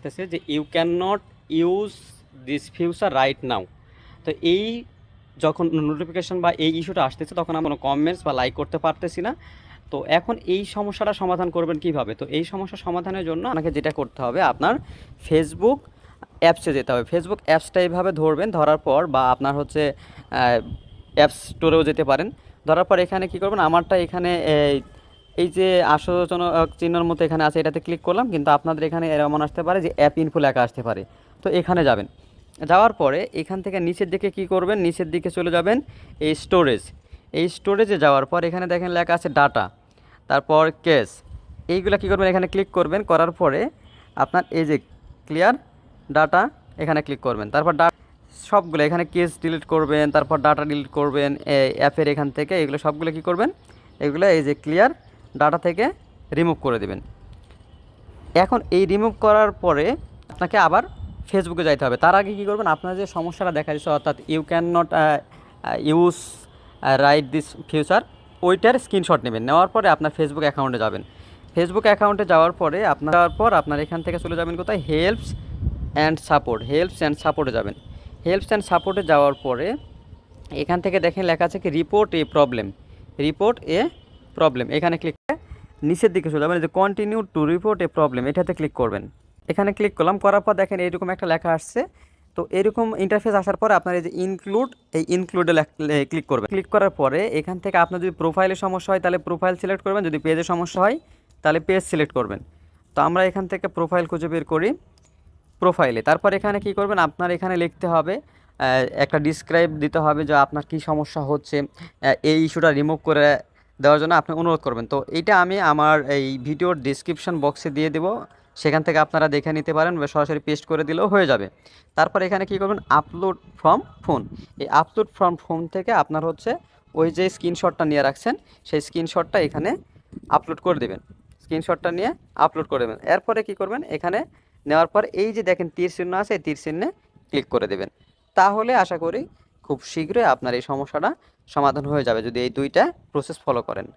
বলতেছে যে you can not use this future right now. তো এই যখন নোটিফিকেশন বা এই ইস্যুটা আসতেছে তখন আমরা কোনো কমেন্টস বা লাইক করতে পারতেছি না। তো এখন এই সমস্যাটা সমাধান করবেন কিভাবে? তো এই সমস্যা সমাধানের জন্য আপনাকে যেটা করতে হবে, আপনার ফেসবুক অ্যাপসে যেতে হবে। ফেসবুক অ্যাপসটা এইভাবে ধরবেন, ধরার পর বা আপনার হচ্ছে অ্যাপস স্টোরেও যেতে পারেন। ধরার পর এখানে কী করবেন, আমারটা এখানে এই যে আশ্চর্যজনক চিহ্নের মতো এখানে আছে, এটাতে ক্লিক করলাম, কিন্তু আপনাদের এখানে এমন আসতে পারে যে অ্যাপ ইনফো লেখা আসতে পারে। তো এখানে যাবেন, যাওয়ার পরে এখান থেকে নিচের দিকে কি করবেন, নিচের দিকে চলে যাবেন এই স্টোরেজ। এই স্টোরেজে যাওয়ার পর এখানে দেখেন লেখা আছে ডাটা, তারপর কেস। এইগুলো কী করবেন, এখানে ক্লিক করবেন, করার পরে আপনার এই যে ক্লিয়ার ডাটা এখানে ক্লিক করবেন। তারপর সবগুলো এখানে কেস ডিলিট করবেন, তারপর ডাটা ডিলিট করবেন অ্যাপের এখান থেকে। এগুলো সবগুলো কী করবেন, এগুলো এই যে ক্লিয়ার ডাটা থেকে রিমুভ করে দেবেন। এখন এই রিমুভ করার পরে আপনাকে আবার ফেসবুকে যাইতে হবে। তার আগে কী করবেন, আপনার যে সমস্যাটা দেখা দিচ্ছে, অর্থাৎ you can not use right this future, ওইটার স্ক্রিনশট নেবেন। নেওয়ার পরে আপনার ফেসবুক অ্যাকাউন্টে যাবেন। ফেসবুক অ্যাকাউন্টে যাওয়ার পরে আপনার এখান থেকে চলে যাবেন কোথায়, helps and support. Helps and সাপোর্টে যাবেন। হেল্পস অ্যান্ড সাপোর্টে যাওয়ার পরে এখান থেকে দেখেন লেখা আছে কি রিপোর্ট এ প্রবলেম। রিপোর্ট এ প্রবলেম এখানে ক্লিক করে নিচের দিকে চলে যাবেন, যে continue to report A problem, এটাতে ক্লিক করবেন। এখানে ক্লিক করলাম, করার পর দেখেন এরকম একটা লেখা আসছে। তো এরকম ইন্টারফেস আসার পরে আপনার এই যে ইনক্লুডে ক্লিক করবেন। ক্লিক করার পরে এখান থেকে আপনার যদি প্রোফাইলের সমস্যা হয় তাহলে প্রোফাইল সিলেক্ট করবেন, যদি পেজের সমস্যা হয় তাহলে পেজ সিলেক্ট করবেন। তো আমরা এখান থেকে প্রোফাইল খুঁজে বের করি, প্রোফাইলে। তারপর এখানে কি করবেন, আপনার এখানে লিখতে হবে, একটা ডিসক্রাইব দিতে হবে যে আপনার কি সমস্যা হচ্ছে, এই ইস্যুটা রিমুভ করে দেওয়ার জন্য আপনি অনুরোধ করবেন। তো এইটা আমি আমার এই ভিডিওর ডিসক্রিপশন বক্সে দিয়ে দেবো, সেখান থেকে আপনারা দেখে নিতে পারেন বা সরাসরি পেস্ট করে দিলেও হয়ে যাবে। তারপর এখানে কি করবেন, আপলোড ফ্রম ফোন। এই আপলোড ফ্রম ফোন থেকে আপনার হচ্ছে ওই যে স্ক্রিনশটটা নিয়ে রাখছেন, সেই স্ক্রিনশটটা এখানে আপলোড করে দেবেন। স্ক্রিনশটটা নিয়ে আপলোড করে দেবেন। এরপরে কি করবেন, এখানে নেওয়ার পর এই যে দেখেন তীর চিহ্ন আছে, এই তীর চিহ্নে ক্লিক করে দেবেন। তাহলে আশা করি খুব শীঘ্রই আপনার এই সমস্যাটা সমাধান হয়ে যাবে, যদি এই দুইটা প্রসেস ফলো করেন।